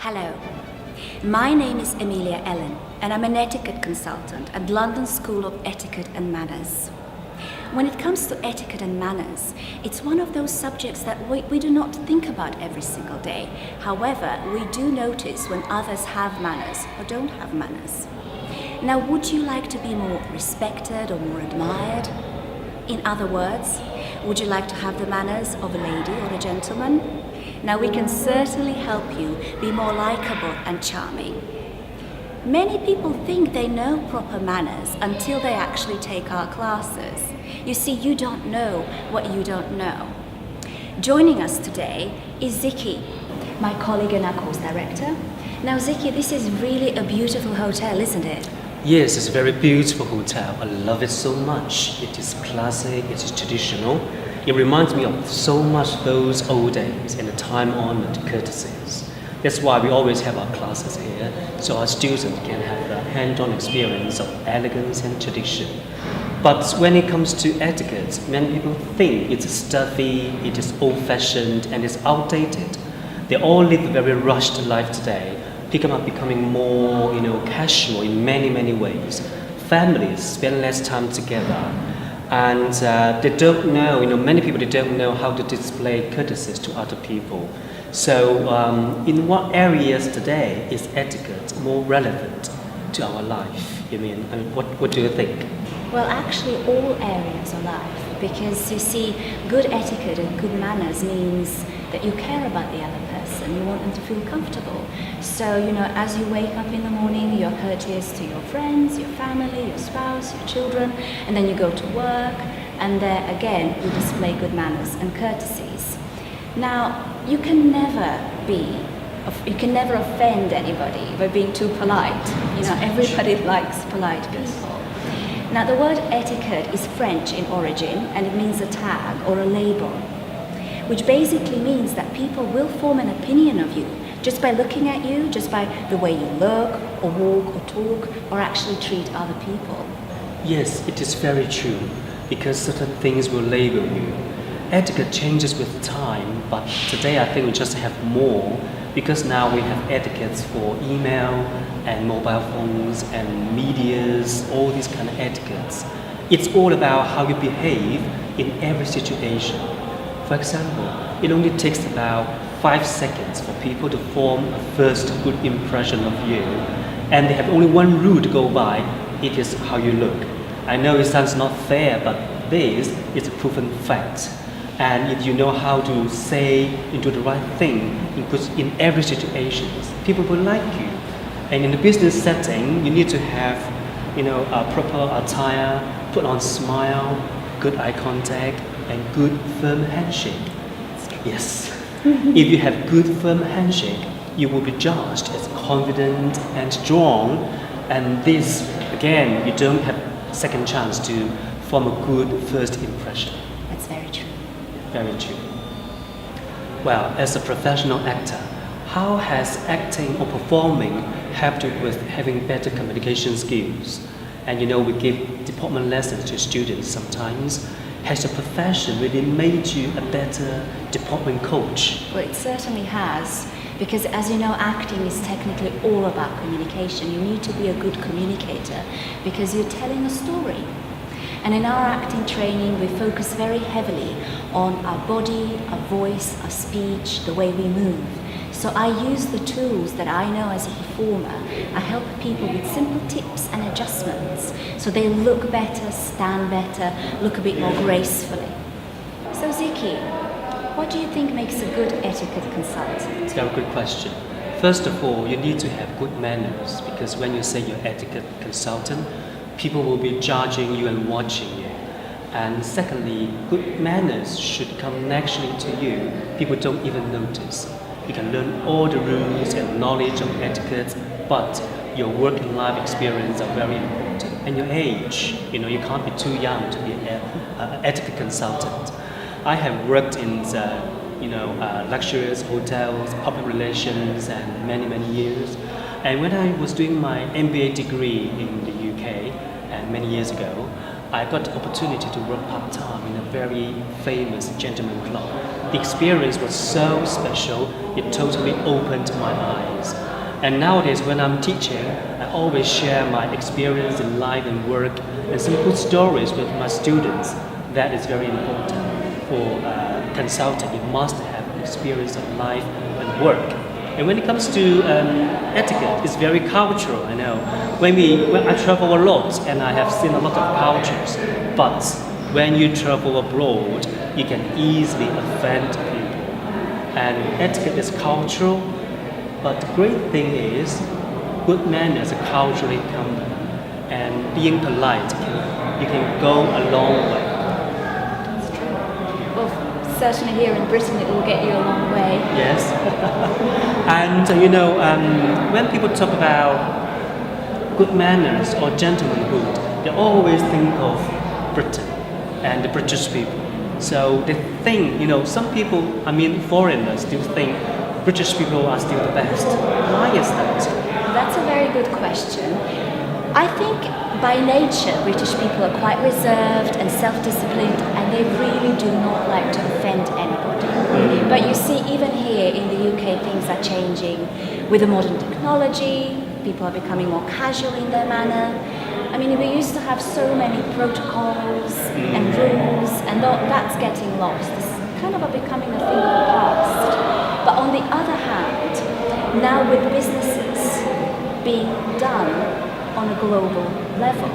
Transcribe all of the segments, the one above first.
Hello, my name is Emilia Ellen and I'm an etiquette consultant at London School of Etiquette and Manners. When it comes to etiquette and manners, it's one of those subjects that we do not think about every single day. However, we do notice when others have manners or don't have manners. Now, would you like to be more respected or more admired? In other words, would you like to have the manners of a lady or a gentleman? Now, we can certainly help you be more likable and charming. Many people think they know proper manners until they actually take our classes. You see, you don't know what you don't know. Joining us today is Ziki, my colleague and our course director. Now, Ziki, this is really a beautiful hotel, isn't it? Yes, it's a very beautiful hotel. I love it so much. It is classic, it is traditional. It reminds me of so much those old days and the time-honored courtesies. That's why we always have our classes here, so our students can have a hands-on experience of elegance and tradition. But when it comes to etiquette, many people think it's stuffy, it is old-fashioned, and it's outdated. They all live a very rushed life today. People are becoming more, casual in many ways. Families spend less time together, and they don't know. Many people they don't know how to display courtesies to other people. So, in what areas today is etiquette more relevant to our life? What do you think? Well, actually, all areas of life, because you see, good etiquette and good manners means that you care about the other person, you want them to feel comfortable. So, as you wake up in the morning, you're courteous to your friends, your family, your spouse, your children, and then you go to work, and there again, you display good manners and courtesies. Now, you can never offend anybody by being too polite. Everybody likes polite people. Now, the word etiquette is French in origin, and it means a tag or a label, which basically means that people will form an opinion of you just by looking at you, just by the way you look, or walk, or talk, or actually treat other people. Yes, it is very true, because certain things will label you. Etiquette changes with time, but today I think we just have more, because now we have etiquettes for email and mobile phones and medias, all these kind of etiquettes. It's all about how you behave in every situation. For example, it only takes about 5 seconds for people to form a first good impression of you, and they have only one rule to go by. It is how you look. I know it sounds not fair, but this is a proven fact. And if you know how to say and do the right thing in every situation, people will like you. And in the business setting, you need to have, a proper attire, put on smile, good eye contact, and good firm handshake. Yes. If you have good firm handshake, you will be judged as confident and strong. And this, again, you don't have second chance to form a good first impression. That's very true. Very true. Well, as a professional actor, how has acting or performing helped you with having better communication skills? And we give department lessons to students sometimes. Has your profession really made you a better department coach? Well, it certainly has, because as you know, acting is technically all about communication. You need to be a good communicator because you're telling a story. And in our acting training, we focus very heavily on our body, our voice, our speech, the way we move. So I use the tools that I know as a performer. I help people with simple tips and adjustments so they look better, stand better, look a bit more gracefully. So Ziki, what do you think makes a good etiquette consultant? It's a very good question. First of all, you need to have good manners, because when you say you're etiquette consultant, people will be judging you and watching you. And secondly, good manners should come naturally to you. People don't even notice. You can learn all the rules and knowledge of etiquette, but your work and life experience are very important. And your age, you can't be too young to be an etiquette consultant. I have worked in luxurious hotels, public relations, and many years. And when I was doing my MBA degree in the UK, and many years ago, I got the opportunity to work part-time in a very famous gentleman club. the experience was so special, it totally opened my eyes. And nowadays, when I'm teaching, I always share my experience in life and work and some good stories with my students. That is very important for a consultant. You must have experience of life and work. And when it comes to etiquette, it's very cultural. I know. When I travel a lot, and I have seen a lot of cultures, but when you travel abroad, you can easily offend people. And etiquette is cultural. But the great thing is, good manners are culturally common, and being polite, you can go a long way. That's true. Well, certainly here in Britain it will get you a long way. Yes. And when people talk about good manners or gentlemanhood, they always think of Britain and the British people. So they think, some people, foreigners still think British people are still the best. Why is that? That's a very good question. I think by nature British people are quite reserved and self-disciplined, and they really do not like to offend anybody. But you see, even here in the UK, things are changing. With the modern technology, people are becoming more casual in their manner. We used to have so many protocols and rules, and that's getting lost. It's kind of becoming a thing of the past. But on the other hand, now with businesses being done on a global level,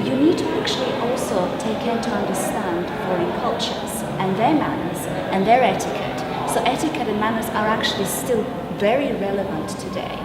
you need to actually also take care to understand foreign cultures and their manners and their etiquette. So etiquette and manners are actually still very relevant today.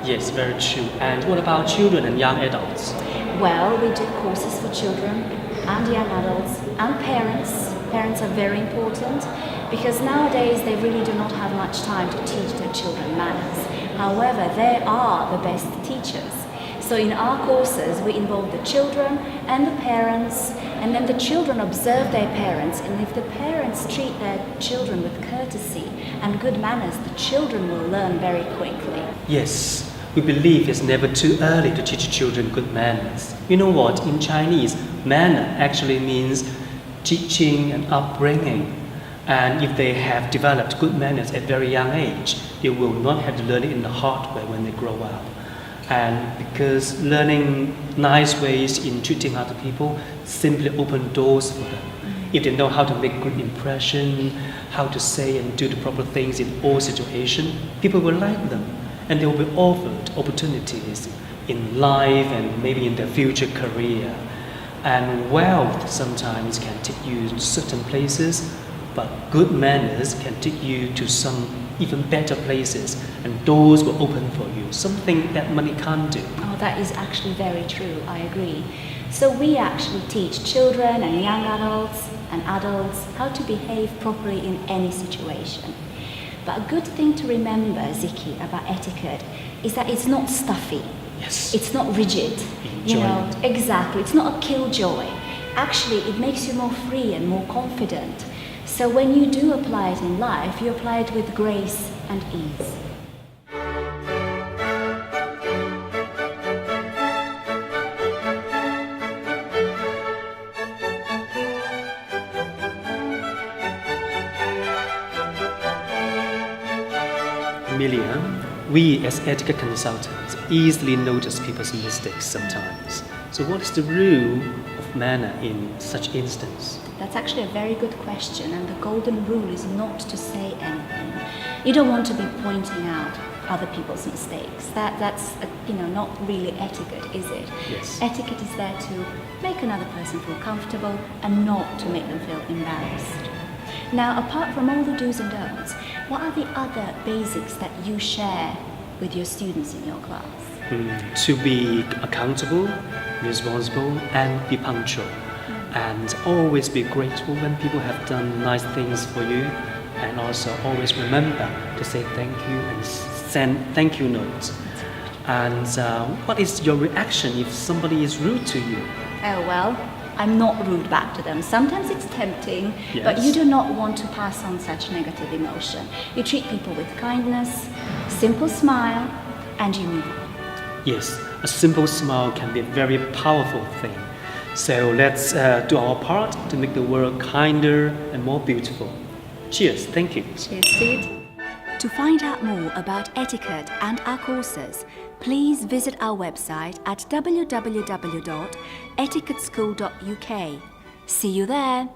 Yes, very true. And what about children and young adults? Well, we do courses for children and young adults and parents. Parents are very important because nowadays they really do not have much time to teach their children manners. However, they are the best teachers. So in our courses, we involve the children and the parents, and then the children observe their parents, and if the parents treat their children with courtesy and good manners, the children will learn very quickly. Yes. We believe it's never too early to teach children good manners. You know what? In Chinese, manner actually means teaching and upbringing. And if they have developed good manners at very young age, they will not have to learn it in the hard way when they grow up. And because learning nice ways in treating other people simply open doors for them. If they know how to make good impression, how to say and do the proper things in all situations, people will like them. And they will be offered opportunities in life and maybe in their future career. And wealth sometimes can take you to certain places, but good manners can take you to some even better places, and doors will open for you, something that money can't do. Oh, that is actually very true, I agree. So we actually teach children and young adults and adults how to behave properly in any situation. But a good thing to remember, Ziki, about etiquette is that it's not stuffy. Yes. It's not rigid. Exactly. It's not a killjoy. Actually, it makes you more free and more confident. So when you do apply it in life, you apply it with grace and ease. Amelia, we as etiquette consultants easily notice people's mistakes sometimes. So what is the rule of manner in such instance? That's actually a very good question, and the golden rule is not to say anything. You don't want to be pointing out other people's mistakes. That's not really etiquette, is it? Yes. Etiquette is there to make another person feel comfortable and not to make them feel embarrassed. Now, apart from all the do's and don'ts, what are the other basics that you share with your students in your class? To be accountable, responsible, and be punctual. And always be grateful when people have done nice things for you. And also always remember to say thank you and send thank you notes. And what is your reaction if somebody is rude to you? Oh, well, I'm not rude back to them. Sometimes it's tempting, Yes. but you do not want to pass on such negative emotion. You treat people with kindness, simple smile, and you move on. Yes, a simple smile can be a very powerful thing. So let's do our part to make the world kinder and more beautiful. Cheers, thank you. Cheers to you. To find out more about etiquette and our courses, please visit our website at www.etiquetteschool.uk. See you there!